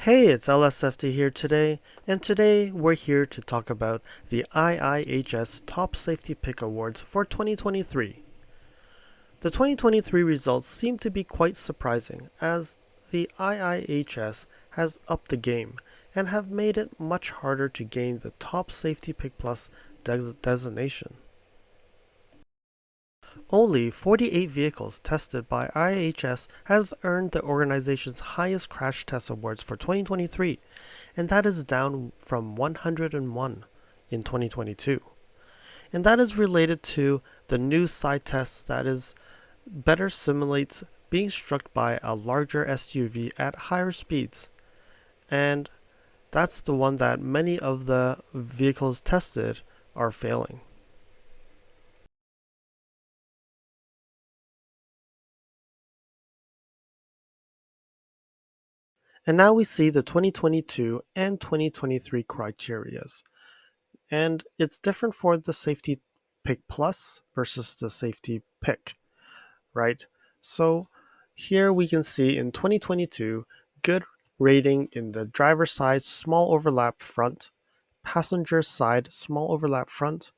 Hey, it's LSFT here today, and today we're here to talk about the IIHS Top Safety Pick Awards for 2023. The 2023 results seem to be quite surprising, as the IIHS has upped the game and have made it much harder to gain the Top Safety Pick Plus designation. Only 48 vehicles tested by IIHS have earned the organization's highest crash test awards for 2023, and that is down from 101 in 2022. And that is related to the new side test that is better simulates being struck by a larger SUV at higher speeds. And that's the one that many of the vehicles tested are failing. And now we see the 2022 and 2023 criterias. And it's different for the Safety Pick Plus versus the Safety Pick, right? So here we can see in 2022, good rating in the driver's side small overlap front, passenger side small overlap front,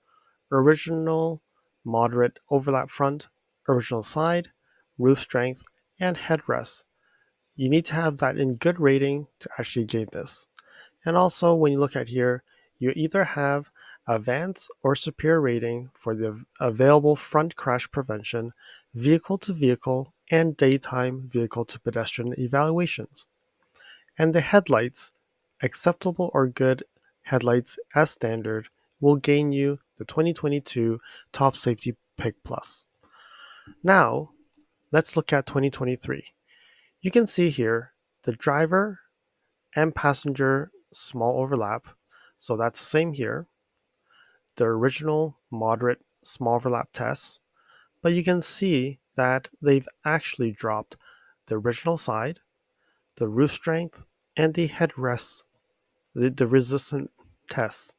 original moderate overlap front, original side, roof strength, and headrest. You need to have that in good rating to actually gain this. And also, when you look at here, you either have advanced or superior rating for the available front crash prevention, vehicle to vehicle, and daytime vehicle to pedestrian evaluations. And the headlights, acceptable or good headlights as standard, will gain you the 2022 Top Safety Pick Plus. Now, let's look at 2023. You can see here the driver and passenger small overlap. So that's the same here. The original moderate small overlap tests, but you can see that they've actually dropped the original side, the roof strength, and the headrest, the resistant tests.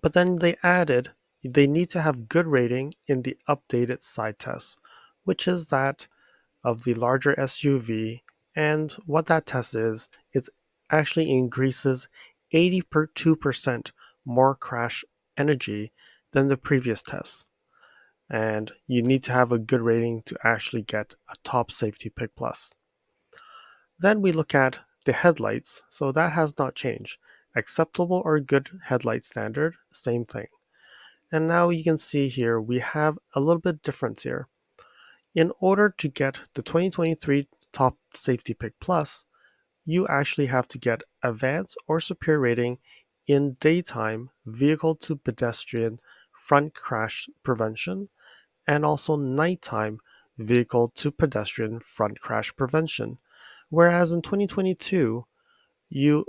But then they need to have good rating in the updated side test, which is that of the larger SUV. And what that test is actually increases 82% more crash energy than the previous test. And you need to have a good rating to actually get a top safety pick plus. Then we look at the headlights, so that has not changed. Acceptable or good headlight standard, same thing. And now you can see here we have a little bit difference here. In order to get the 2023 Top Safety Pick Plus, you actually have to get advanced or superior rating in daytime vehicle to pedestrian front crash prevention and also nighttime vehicle to pedestrian front crash prevention. Whereas in 2022, you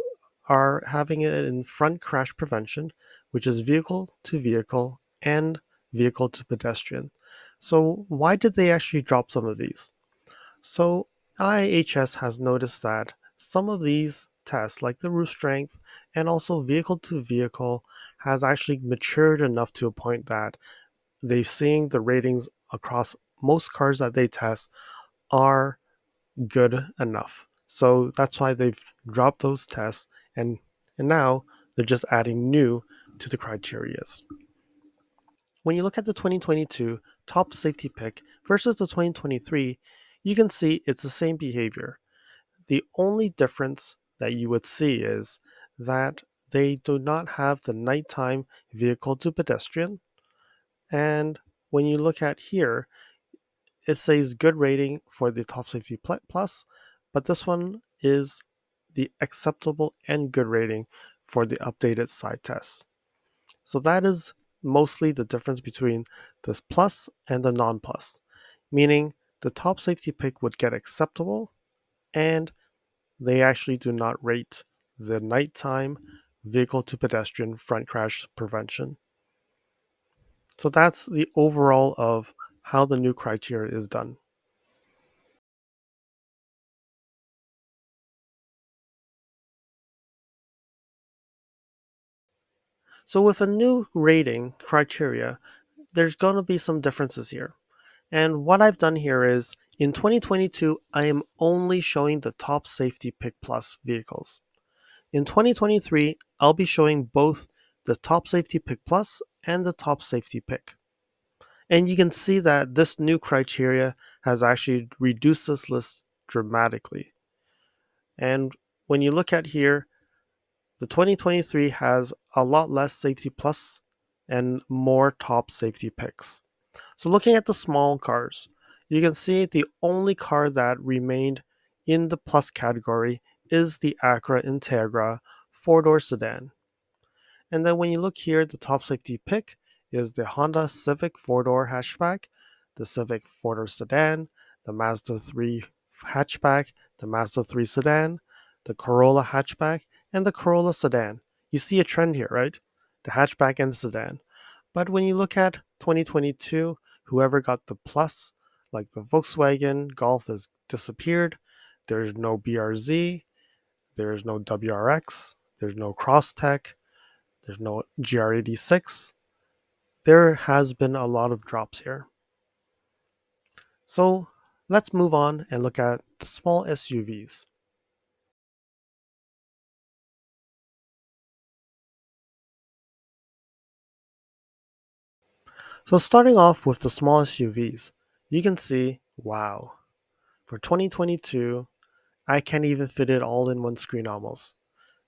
are having it in front crash prevention, which is vehicle to vehicle and vehicle to pedestrian. So, why did they actually drop some of these? So, IIHS has noticed that some of these tests, like the roof strength and also vehicle to vehicle, has actually matured enough to a point that they've seen the ratings across most cars that they test are good enough. So that's why they've dropped those tests and now they're just adding new to the criterias. When you look at the 2022 top safety pick versus the 2023, you can see it's the same behavior. The only difference that you would see is that they do not have the nighttime vehicle to pedestrian. And when you look at here, it says good rating for the top safety plus, but this one is the acceptable and good rating for the updated side test. So that is mostly the difference between this plus and the non-plus, meaning the top safety pick would get acceptable and they actually do not rate the nighttime vehicle to pedestrian front crash prevention. So that's the overall of how the new criteria is done. So with a new rating criteria, there's going to be some differences here. And what I've done here is In 2022, I am only showing the Top Safety Pick Plus vehicles. In 2023, I'll be showing both the Top Safety Pick Plus and the Top Safety Pick. And you can see that this new criteria has actually reduced this list dramatically. And when you look at here, the 2023 has a lot less Safety Plus and more Top Safety Picks. So looking at the small cars, you can see the only car that remained in the Plus category is the Acura Integra four-door sedan. And then when you look here, the top safety pick is the Honda Civic four-door hatchback, the Civic four-door sedan, the Mazda 3 hatchback, the Mazda 3 sedan, the Corolla hatchback, and the Corolla sedan. You see a trend here, right? The hatchback and the sedan. But when you look at 2022, whoever got the Plus, like the Volkswagen Golf, has disappeared. There's no BRZ, there's no WRX, there's no Crosstech, there's no GR86. There has been a lot of drops here. So let's move on and look at the small SUVs. So starting off with the small SUVs, you can see, wow, for 2022, I can't even fit it all in one screen almost.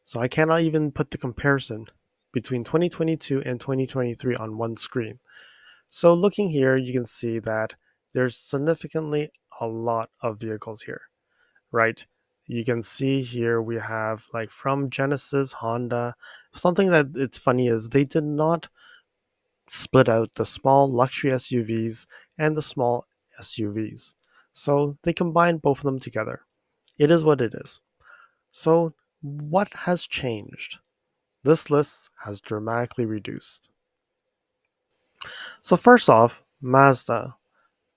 So I cannot even put the comparison between 2022 and 2023 on one screen. So looking here, you can see that there's significantly a lot of vehicles here, right? You can see here we have like from Genesis, Honda. Something that it's funny is they did not split out the small luxury SUVs and the small SUVs. So they combined both of them together. It is what it is. So what has changed? This list has dramatically reduced. So first off, Mazda.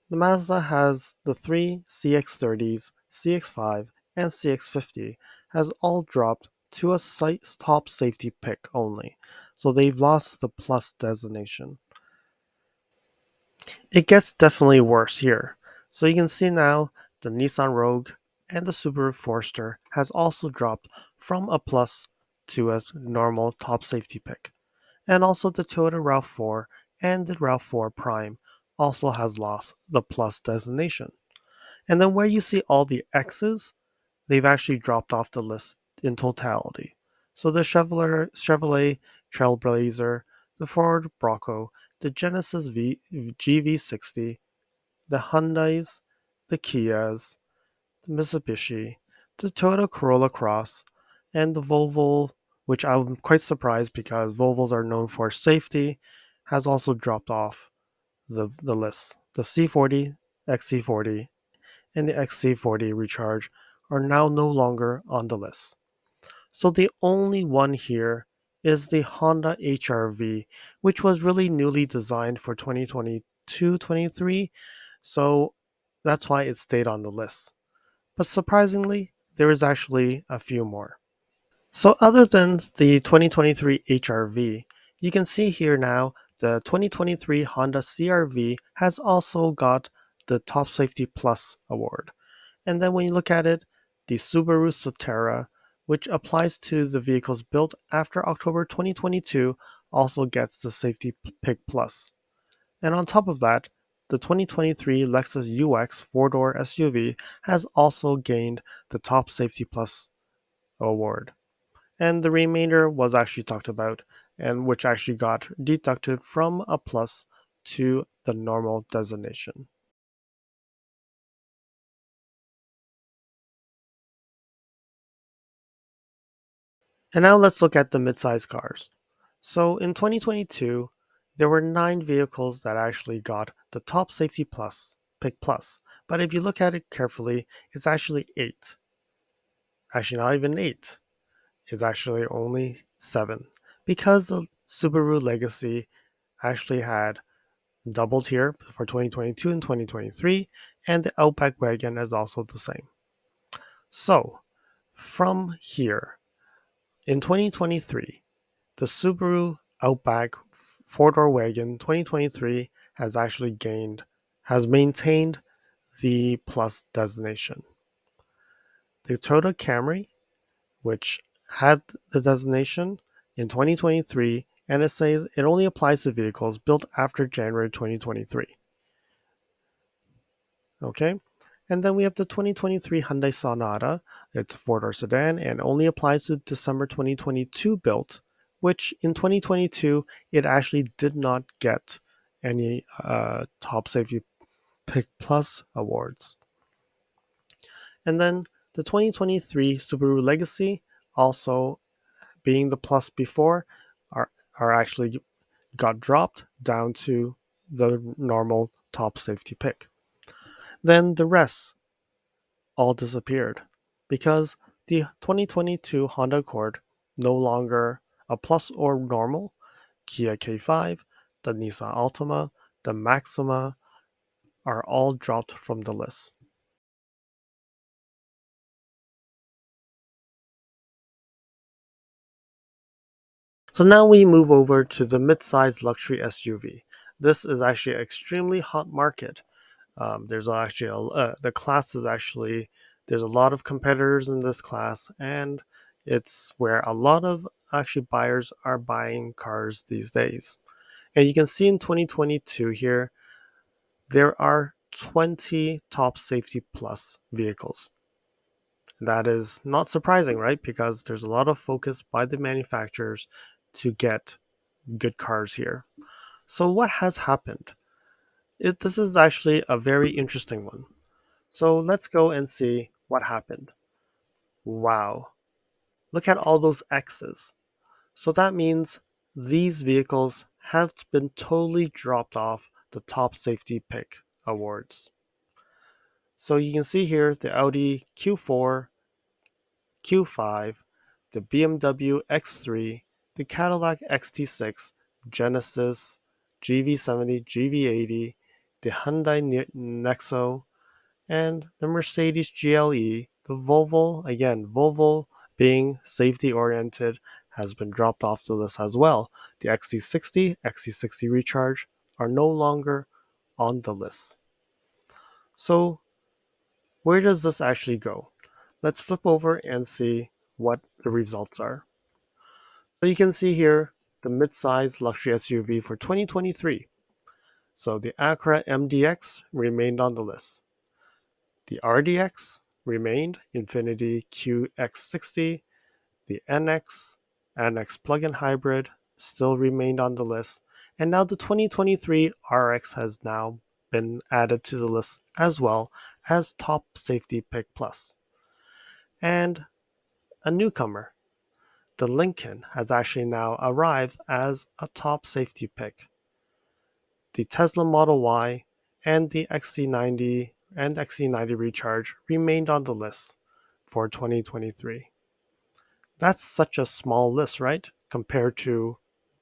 The Mazda has the three CX-30s, CX-5, and CX-50 has all dropped to a top safety pick only, so they've lost the plus designation. It gets definitely worse here. So you can see now the Nissan Rogue and the Subaru Forester has also dropped from a plus to a normal top safety pick. And also the Toyota RAV4 and the RAV4 Prime also has lost the plus designation. And then where you see all the X's, they've actually dropped off the list in totality. So the Chevrolet Trailblazer, the Ford Bronco, the Genesis GV60, the Hyundais, the Kias, the Mitsubishi, the Toyota Corolla Cross, and the Volvo, which I'm quite surprised because Volvos are known for safety, has also dropped off the list. The C40, XC40, and the XC40 Recharge are now no longer on the list. So the only one here is the Honda HR-V, which was really newly designed for 2022-23, so that's why it stayed on the list. But surprisingly, there is actually a few more. So other than the 2023 HR-V, you can see here now the 2023 Honda CR-V has also got the Top Safety Plus award. And then when you look at it, the Subaru Solterra, which applies to the vehicles built after October 2022, also gets the Safety Pick Plus. And on top of that, the 2023 Lexus UX four-door SUV has also gained the Top Safety Plus award. And the remainder was actually talked about, and which actually got deducted from a plus to the normal designation. And now let's look at the midsize cars. So in 2022, there were 9 vehicles that actually got the top safety plus, pick plus. But if you look at it carefully, it's actually 8. Actually, not even 8. It's actually only 7. Because the Subaru Legacy actually had doubled here for 2022 and 2023, and the Outback wagon is also the same. So, from here, in 2023, the Subaru Outback four-door wagon 2023 has actually gained, has maintained the Plus designation. The Toyota Camry, which had the designation in 2023, and it says it only applies to vehicles built after January 2023. Okay, and then we have the 2023 Hyundai Sonata. It's a four-door sedan and only applies to December 2022 built, which in 2022 it actually did not get any Top Safety Pick Plus awards. And then the 2023 Subaru Legacy, also being the Plus before, are actually got dropped down to the normal Top Safety Pick. Then the rest all disappeared because the 2022 Honda Accord no longer a Plus or normal, Kia K5, the Nissan Altima, the Maxima are all dropped from the list. So now we move over to the midsize luxury SUV. This is actually an extremely hot market. There's actually the class is actually there's a lot of competitors in this class, and it's where a lot of actually buyers are buying cars these days. And you can see in 2022 here, there are 20 top safety plus vehicles. That is not surprising, right? Because there's a lot of focus by the manufacturers to get good cars here. So what has happened? This is actually a very interesting one. So let's go and see what happened. Wow, look at all those X's. So that means these vehicles have been totally dropped off the top safety pick awards. So you can see here the Audi Q4, Q5, the BMW X3, the Cadillac XT6, Genesis, GV70, GV80, the Hyundai Nexo, and the Mercedes GLE. The Volvo, again, Volvo being safety oriented, has been dropped off the list as well. The XC60, XC60 Recharge are no longer on the list. So, where does this actually go? Let's flip over and see what the results are. So you can see here the mid-size luxury SUV for 2023. So the Acura MDX remained on the list. The RDX remained, Infiniti QX60, the NX plug-in hybrid still remained on the list, and now the 2023 RX has now been added to the list as well as Top Safety Pick Plus. And a newcomer, the Lincoln, has actually now arrived as a top safety pick. The Tesla Model Y and the XC90 and XC90 Recharge remained on the list for 2023. That's such a small list, right? Compared to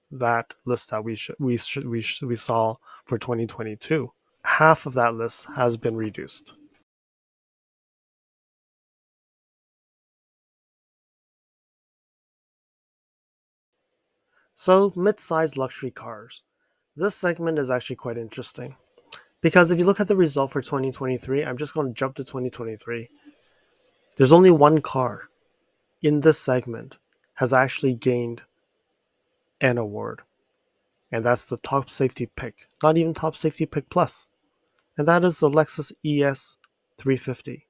that list that we saw for 2022. Half of that list has been reduced. So, mid-sized luxury cars. This segment is actually quite interesting because if you look at the result for 2023, I'm just going to jump to 2023. There's only one car in this segment has actually gained an award, and that's the top safety pick, not even top safety pick plus, and that is the Lexus ES 350.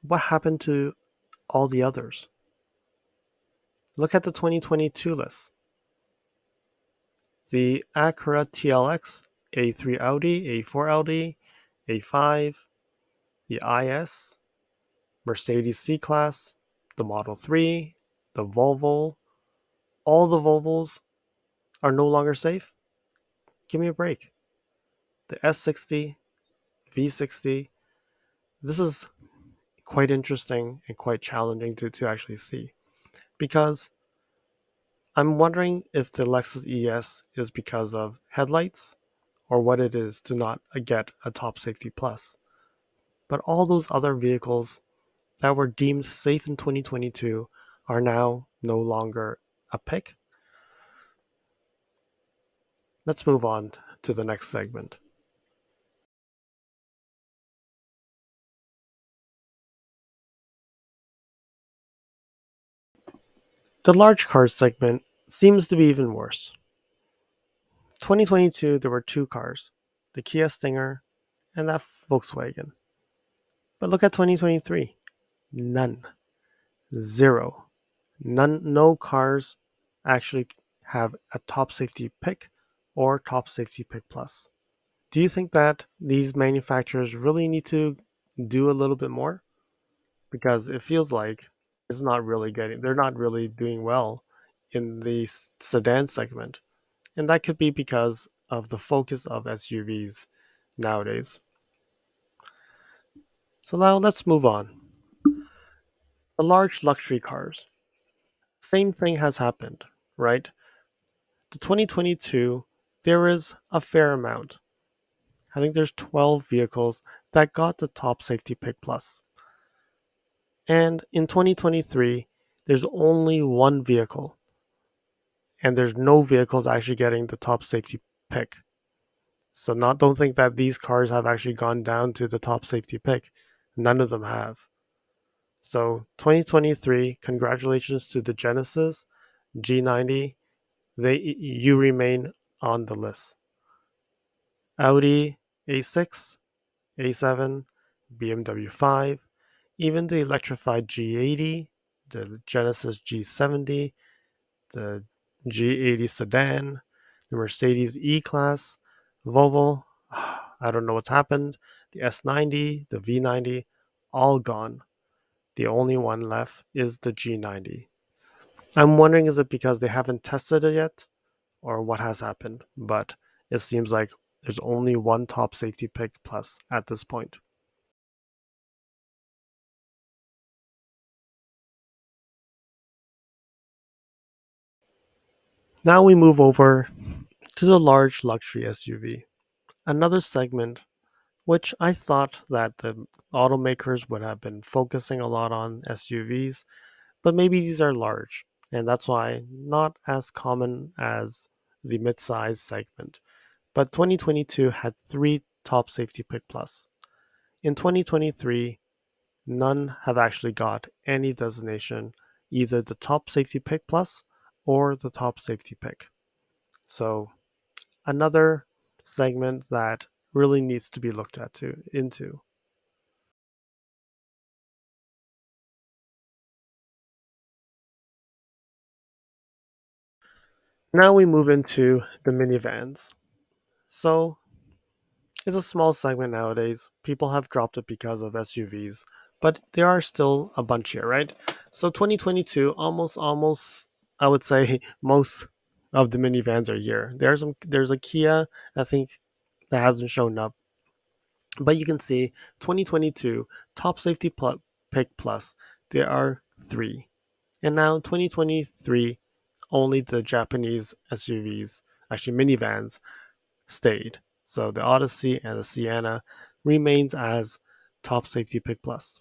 What happened to all the others? Look at the 2022 list. The Acura TLX, A3 Audi, A4 Audi, A5, the IS, Mercedes C-Class, the Model 3, the Volvo. All the Volvos are no longer safe? Give me a break. The S60, V60, this is quite interesting and quite challenging to actually see because I'm wondering if the Lexus ES is because of headlights or what it is to not get a top safety plus. But all those other vehicles that were deemed safe in 2022 are now no longer a pick. Let's move on to the next segment. The large cars segment seems to be even worse. 2022, there were two cars, the Kia Stinger and that Volkswagen. But look at 2023, none, zero, none, no cars actually have a top safety pick or top safety pick plus. Do you think that these manufacturers really need to do a little bit more? Because it feels like they're not really doing well in the sedan segment. And that could be because of the focus of SUVs nowadays. So now let's move on. The large luxury cars. Same thing has happened, right? The 2022, there is a fair amount. I think there's 12 vehicles that got the top safety pick plus. And in 2023, there's only one vehicle, and there's no vehicles actually getting the top safety pick. So not don't think that these cars have actually gone down to the top safety pick. None of them have. So 2023, congratulations to the Genesis G90. You remain on the list. Audi A6, A7, BMW 5, even the electrified G80, the Genesis G70, the G80 sedan, the Mercedes E-Class, Volvo, I don't know what's happened, the S90, the V90, all gone. The only one left is the G90. I'm wondering, is it because they haven't tested it yet or what has happened? But it seems like there's only one top safety pick plus at this point. Now we move over to the large luxury SUV, another segment which I thought that the automakers would have been focusing a lot on SUVs, but maybe these are large, and that's why not as common as the midsize segment. But 2022 had three top safety pick plus. In 2023, none have actually got any designation, either the top safety pick plus or the top safety pick. So another segment that really needs to be looked into. Now we move into the minivans. So it's a small segment nowadays. People have dropped it because of SUVs, but there are still a bunch here, right? So 2022, almost, I would say most of the minivans are here. There's a Kia, I think, that hasn't shown up, but you can see 2022 top safety pick plus. There are three, and now 2023, only the Japanese SUVs, actually minivans, stayed. So the Odyssey and the Sienna remains as top safety pick plus.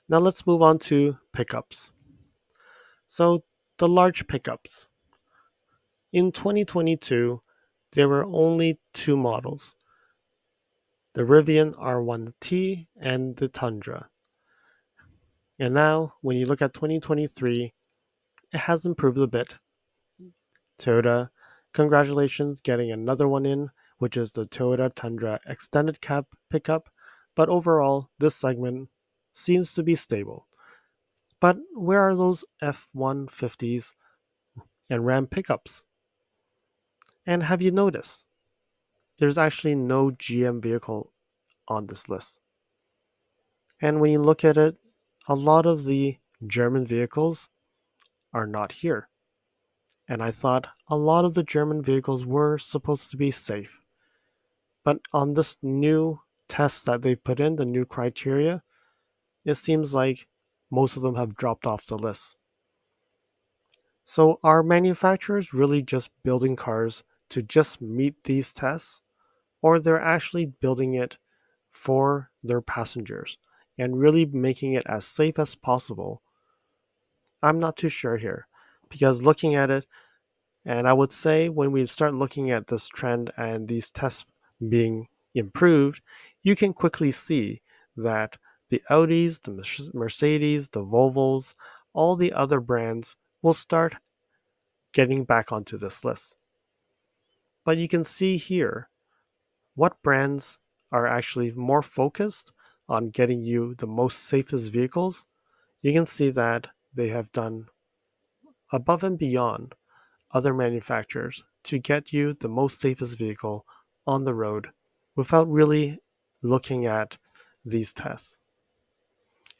Now let's move on to pickups. So the large pickups. In 2022, there were only two models, the Rivian R1T and the Tundra. And now, when you look at 2023, it has improved a bit. Toyota, congratulations getting another one in, which is the Toyota Tundra extended cab pickup, but overall, this segment seems to be stable. But where are those F-150s and Ram pickups? And have you noticed? There's actually no GM vehicle on this list. And when you look at it, a lot of the German vehicles are not here. And I thought a lot of the German vehicles were supposed to be safe. But on this new test that they put in, the new criteria, it seems like most of them have dropped off the list. So are manufacturers really just building cars to just meet these tests? Or they're actually building it for their passengers and really making it as safe as possible? I'm not too sure here because looking at it, and I would say when we start looking at this trend and these tests being improved, you can quickly see that the Audis, the Mercedes, the Volvos, all the other brands will start getting back onto this list. But you can see here what brands are actually more focused on getting you the most safest vehicles. You can see that they have done above and beyond other manufacturers to get you the most safest vehicle on the road without really looking at these tests.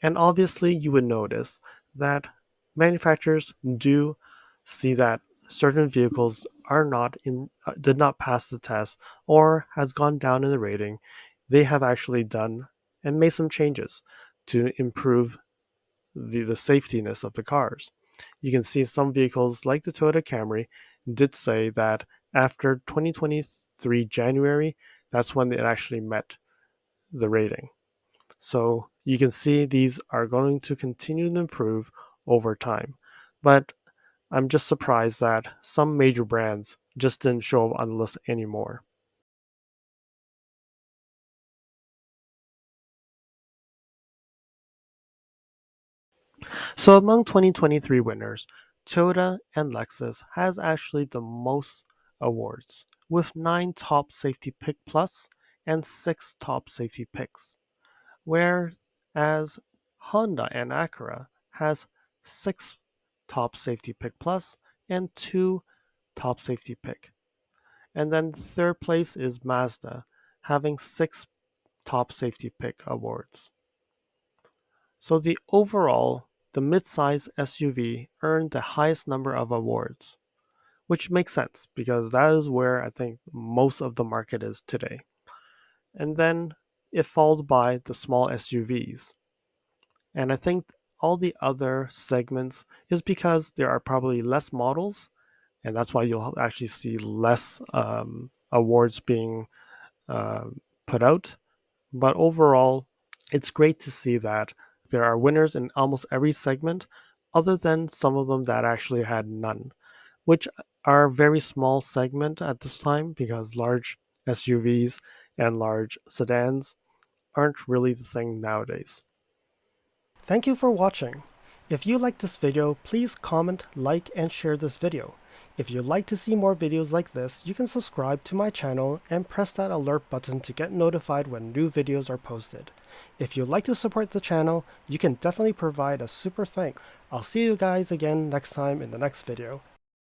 And obviously, you would notice that manufacturers do see that certain vehicles are not did not pass the test or has gone down in the rating. They have actually done and made some changes to improve the safetiness of the cars. You can see some vehicles like the Toyota Camry did say that after 2023 January, that's when it actually met the rating. So you can see these are going to continue to improve over time. But I'm just surprised that some major brands just didn't show up on the list anymore. So among 2023 winners, Toyota and Lexus has actually the most awards, with 9 Top Safety Pick Plus and 6 Top Safety Picks, whereas Honda and Acura has 6 Top Safety Pick Plus and 2 Top Safety Pick. And then third place is Mazda, having 6 Top Safety Pick awards. So the midsize SUV earned the highest number of awards, which makes sense because that is where I think most of the market is today. And then it followed by the small SUVs. And I think all the other segments is because there are probably less models, and that's why you'll actually see less awards being uh, put out. But overall, it's great to see that there are winners in almost every segment, other than some of them that actually had none, which are a very small segment at this time because large SUVs and large sedans aren't really the thing nowadays. Thank you for watching. If you liked this video, please comment, like, and share this video. If you'd like to see more videos like this, you can subscribe to my channel and press that alert button to get notified when new videos are posted. If you'd like to support the channel, you can definitely provide a super thanks. I'll see you guys again next time in the next video.